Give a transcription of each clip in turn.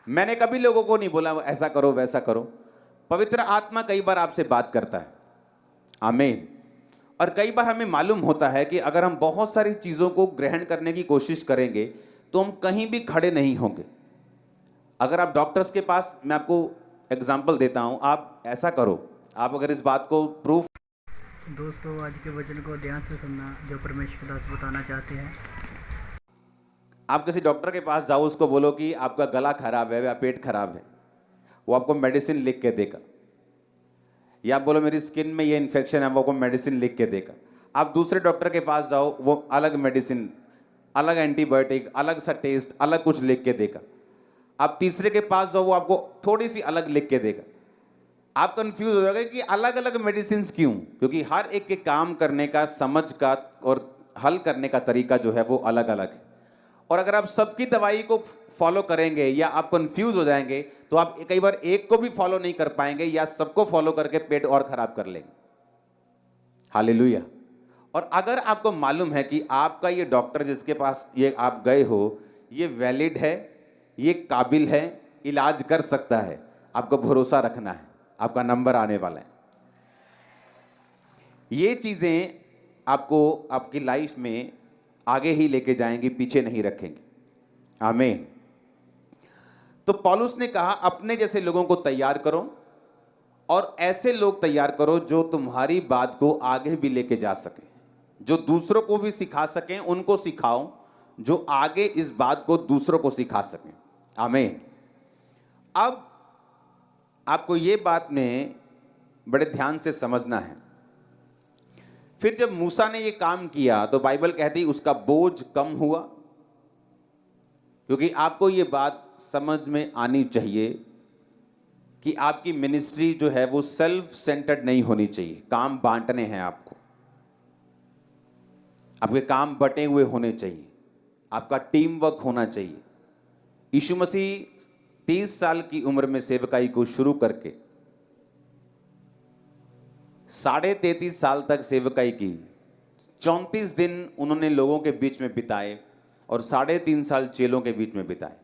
मैंने कभी लोगों को नहीं बोला ऐसा करो वैसा करो। पवित्र आत्मा कई बार आपसे बात करता है। आमीन। और कई बार हमें मालूम होता है कि अगर हम बहुत सारी चीज़ों को ग्रहण करने की कोशिश करेंगे तो हम कहीं भी खड़े नहीं होंगे। अगर आप डॉक्टर्स के पास, मैं आपको एग्जाम्पल देता हूं, आप ऐसा करो, आप अगर इस बात को प्रूफ। दोस्तों, आज के वचन को ध्यान से सुनना जो परमेश्वर दास बताना चाहते हैं। आप किसी डॉक्टर के पास जाओ, उसको बोलो कि आपका गला खराब है या पेट खराब है, वो आपको मेडिसिन लिख के देगा। या आप बोलो मेरी स्किन में ये इन्फेक्शन है, वो आपको मेडिसिन लिख के देगा। आप दूसरे डॉक्टर के पास जाओ, वो अलग मेडिसिन, अलग एंटीबायोटिक, अलग सा टेस्ट, अलग कुछ लिख के देगा। आप तीसरे के पास जाओ, वो आपको थोड़ी सी अलग लिख के देगा। आप कंफ्यूज हो जाओगे कि अलग अलग मेडिसिन क्यों, क्योंकि हर एक के काम करने का, समझ का और हल करने का तरीका जो है वो अलग अलग है। और अगर आप सबकी दवाई को फॉलो करेंगे या आप कंफ्यूज हो जाएंगे तो आप कई बार एक को भी फॉलो नहीं कर पाएंगे या सबको फॉलो करके पेट और खराब कर लेंगे। हालेलुया। और अगर आपको मालूम है कि आपका ये डॉक्टर जिसके पास ये आप गए हो, ये वैलिड है, ये काबिल है, इलाज कर सकता है, आपको भरोसा रखना है, आपका नंबर आने वाला है। ये चीजें आपको आपकी लाइफ में आगे ही लेके जाएंगी, पीछे नहीं रखेंगे। आमीन। तो पौलुस ने कहा अपने जैसे लोगों को तैयार करो और ऐसे लोग तैयार करो जो तुम्हारी बात को आगे भी लेके जा सके, जो दूसरों को भी सिखा सकें, उनको सिखाओ जो आगे इस बात को दूसरों को सिखा सकें। आमीन। अब आपको ये बात में बड़े ध्यान से समझना है। फिर जब मूसा ने ये काम किया तो बाइबल कहती उसका बोझ कम हुआ, क्योंकि आपको ये बात समझ में आनी चाहिए कि आपकी मिनिस्ट्री जो है वो सेल्फ सेंटर्ड नहीं होनी चाहिए। काम बांटने हैं आपको, आपके काम बटे हुए होने चाहिए, आपका टीम वर्क होना चाहिए। यीशु मसीह 30 साल की उम्र में सेवकाई को शुरू करके 33.5 साल तक सेवकाई की। 34 दिन उन्होंने लोगों के बीच में बिताए और 3.5 साल चेलों के बीच में बिताए।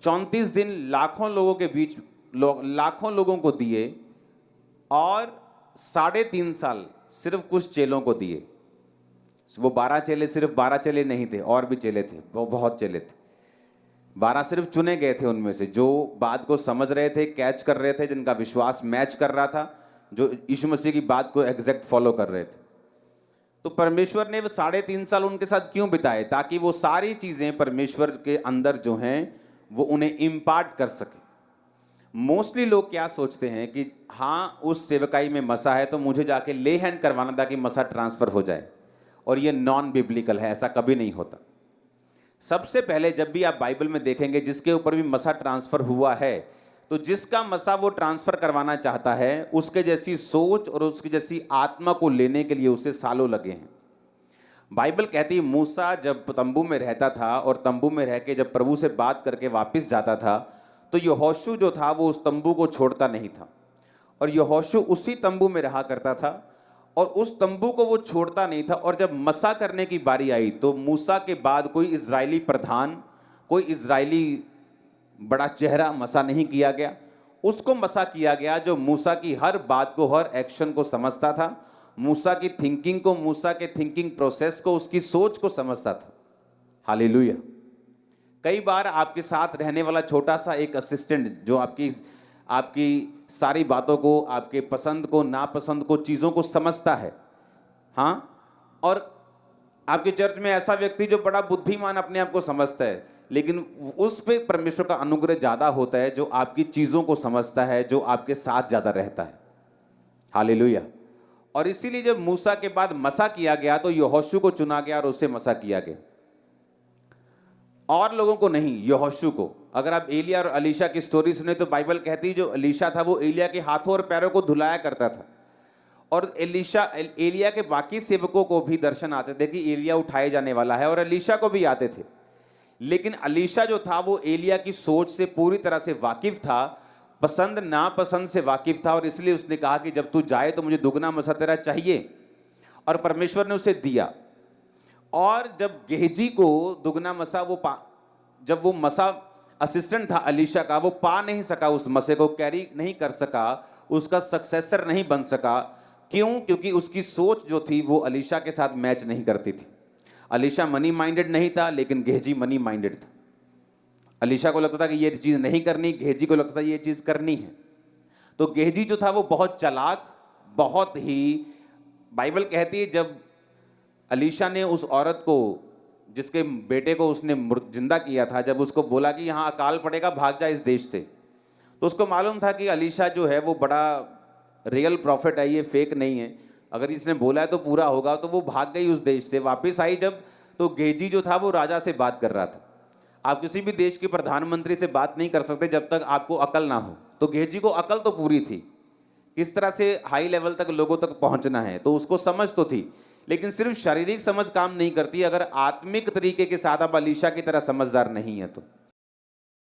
34 दिन लाखों लोगों के बीच लाखों लोगों को दिए और 3.5 साल सिर्फ कुछ चेलों को दिए। वो 12 चेले सिर्फ 12 चेले नहीं थे, और भी चेले थे, वो बहुत चेले थे। 12 सिर्फ चुने गए थे उनमें से, जो बात को समझ रहे थे, कैच कर रहे थे, जिनका विश्वास मैच कर रहा था, जो यीशु मसीह की बात को एग्जैक्ट फॉलो कर रहे थे। तो परमेश्वर ने वो 3.5 साल उनके साथ क्यों बिताए? ताकि वो सारी चीजें परमेश्वर के अंदर जो हैं वो उन्हें इम्पार्ट कर सके। मोस्टली लोग क्या सोचते हैं कि हाँ उस सेवकाई में मसा है तो मुझे जाके ले हैंड करवाना ताकि मसा ट्रांसफर हो जाए, और ये नॉन बिब्लिकल है, ऐसा कभी नहीं होता। सबसे पहले जब भी आप बाइबल में देखेंगे जिसके ऊपर भी मसा ट्रांसफर हुआ है, तो जिसका मसा वो ट्रांसफर करवाना चाहता है उसके जैसी सोच और उसकी जैसी आत्मा को लेने के लिए उसे सालों लगे हैं। बाइबल कहती है मूसा जब तंबू में रहता था और तंबू में रह के जब प्रभु से बात करके वापस जाता था तो यहोशू जो था वो उस तंबू को छोड़ता नहीं था, और यहोशू उसी तंबू में रहा करता था और उस तंबू को वो छोड़ता नहीं था। और जब मसा करने की बारी आई तो मूसा के बाद कोई इजरायली प्रधान, कोई इजरायली बड़ा चेहरा मसा नहीं किया गया, उसको मसा किया गया जो मूसा की हर बात को, हर एक्शन को समझता था, मूसा की थिंकिंग को, मूसा के थिंकिंग प्रोसेस को, उसकी सोच को समझता था। हालेलुया। कई बार आपके साथ रहने वाला छोटा सा एक असिस्टेंट जो आपकी सारी बातों को, आपके पसंद को, नापसंद को, चीज़ों को समझता है। हाँ, और आपके चर्च में ऐसा व्यक्ति जो बड़ा बुद्धिमान अपने आप को समझता है, लेकिन उस पे परमेश्वर का अनुग्रह ज़्यादा होता है जो आपकी चीज़ों को समझता है, जो आपके साथ ज़्यादा रहता है। हालेलुया। और इसीलिए जब मूसा के बाद मसा किया गया तो यहोशू को चुना गया और उसे मसा किया गया, और लोगों को नहीं, यहोशू को। अगर आप एलिया और अलीशा की स्टोरी सुने तो बाइबल कहती है जो अलीशा था वो एलिया के हाथों और पैरों को धुलाया करता था, और एलिया के बाकी सेवकों को भी दर्शन आते थे कि एलिया उठाए जाने वाला है, और अलीशा को भी आते थे। लेकिन अलीशा जो था वो एलिया की सोच से पूरी तरह से वाकिफ था, पसंद नापसंद से वाकिफ था, और इसलिए उसने कहा कि जब तू जाए तो मुझे दुगना मसा तेरा चाहिए, और परमेश्वर ने उसे दिया। और जब गेहजी को दुगना मसा जब वो मसा असिस्टेंट था अलीशा का, वो पा नहीं सका, उस मसे को कैरी नहीं कर सका, उसका सक्सेसर नहीं बन सका। क्यों? क्योंकि उसकी सोच जो थी वो अलीशा के साथ मैच नहीं करती थी। अलीशा मनी माइंडेड नहीं था, लेकिन गेहजी मनी माइंडेड था। अलीशा को लगता था कि ये चीज़ नहीं करनी, गेहजी को लगता था ये चीज़ करनी है। तो गेहजी जो था वो बहुत चालाक, बहुत ही, बाइबल कहती है जब अलीशा ने उस औरत को, जिसके बेटे को उसने जिंदा किया था, जब उसको बोला कि यहाँ अकाल पड़ेगा, भाग जा इस देश से, तो उसको मालूम था कि अलीशा जो है वो बड़ा रियल प्रॉफिट है, ये फेक नहीं है, अगर इसने बोला है तो पूरा होगा। तो वो भाग गई उस देश से। वापस आई जब, तो गेहजी जो था वो राजा से बात कर रहा था। आप किसी भी देश के प्रधानमंत्री से बात नहीं कर सकते जब तक आपको अकल ना हो। तो गेहजी को अकल तो पूरी थी, किस तरह से हाई लेवल तक लोगों तक पहुंचना है, तो उसको समझ तो थी। लेकिन सिर्फ शारीरिक समझ काम नहीं करती, अगर आत्मिक तरीके के साथ आप अलीशा की तरह समझदार नहीं है तो